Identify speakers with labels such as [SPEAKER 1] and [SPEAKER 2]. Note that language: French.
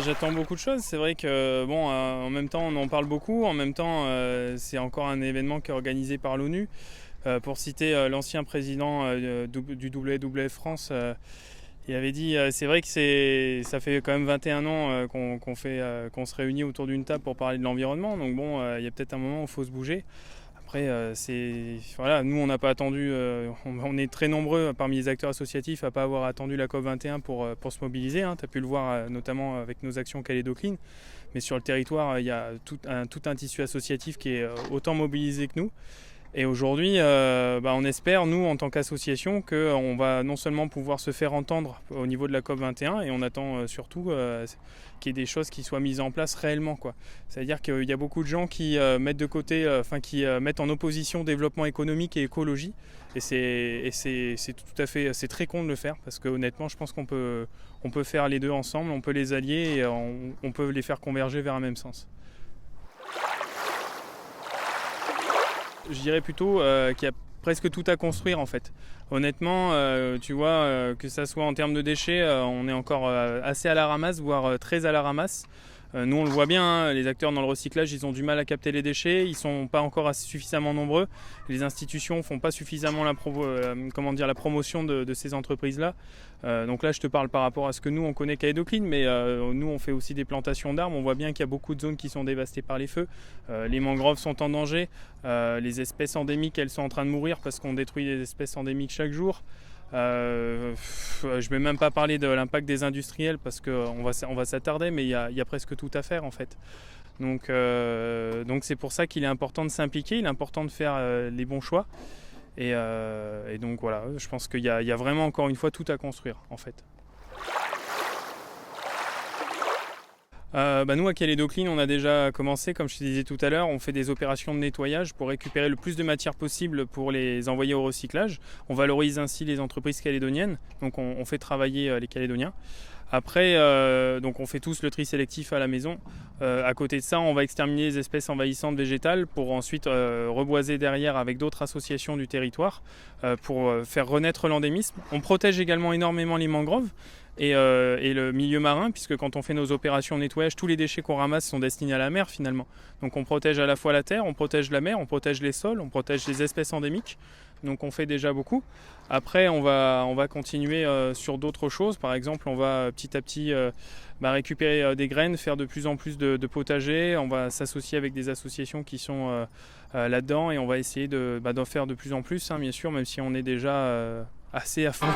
[SPEAKER 1] J'attends beaucoup de choses. C'est vrai que en même temps on en parle beaucoup, en même temps c'est encore un événement qui est organisé par l'ONU. Pour citer l'ancien président du WWF France, il avait dit c'est vrai que ça fait quand même 21 ans qu'on se réunit autour d'une table pour parler de l'environnement. Donc il y a peut-être un moment où il faut se bouger. Après, voilà, nous on n'a pas attendu, on est très nombreux parmi les acteurs associatifs à ne pas avoir attendu la COP21 pour se mobiliser. Hein. Tu as pu le voir notamment avec nos actions Calédo Clean. Mais sur le territoire, il y a tout un tissu associatif qui est autant mobilisé que nous. Et aujourd'hui, on espère, nous, en tant qu'association, qu'on va non seulement pouvoir se faire entendre au niveau de la COP21, et on attend surtout qu'il y ait des choses qui soient mises en place réellement, quoi. C'est-à-dire qu'il y a beaucoup de gens qui mettent de côté, qui mettent en opposition développement économique et écologie. Et c'est tout à fait, c'est très con de le faire, parce que honnêtement, je pense qu'on peut faire les deux ensemble, on peut les allier et on peut les faire converger vers un même sens. Je dirais plutôt qu'il y a presque tout à construire en fait. Honnêtement, tu vois, que ça soit en termes de déchets, on est encore assez à la ramasse, voire très à la ramasse. Nous on le voit bien, hein, les acteurs dans le recyclage ils ont du mal à capter les déchets, ils ne sont pas encore suffisamment nombreux, les institutions ne font pas suffisamment la promotion de ces entreprises-là. Donc là je te parle par rapport à ce que nous on connaît Calédo Clean, mais nous on fait aussi des plantations d'arbres, on voit bien qu'il y a beaucoup de zones qui sont dévastées par les feux, les mangroves sont en danger, les espèces endémiques elles sont en train de mourir parce qu'on détruit les espèces endémiques chaque jour. Je ne vais même pas parler de l'impact des industriels parce qu'on va s'attarder, mais il y a presque tout à faire en fait. Donc c'est pour ça qu'il est important de s'impliquer, il est important de faire les bons choix. Et donc voilà, je pense qu'il y a vraiment encore une fois tout à construire en fait. Nous à Calédo Clean on a déjà commencé, comme je te disais tout à l'heure, on fait des opérations de nettoyage pour récupérer le plus de matière possible pour les envoyer au recyclage. On valorise ainsi les entreprises calédoniennes, donc on fait travailler les Calédoniens. Après, donc on fait tous le tri sélectif à la maison. À côté de ça, on va exterminer les espèces envahissantes végétales pour ensuite reboiser derrière avec d'autres associations du territoire pour faire renaître l'endémisme. On protège également énormément les mangroves et le milieu marin, puisque quand on fait nos opérations de nettoyage, tous les déchets qu'on ramasse sont destinés à la mer finalement. Donc on protège à la fois la terre, on protège la mer, on protège les sols, on protège les espèces endémiques. Donc on fait déjà beaucoup. Après on va continuer sur d'autres choses. Par exemple on va petit à petit récupérer des graines, faire de plus en plus de potagers. On va s'associer avec des associations qui sont là-dedans et on va essayer d'en faire de plus en plus, hein, bien sûr, même si on est déjà assez à fond.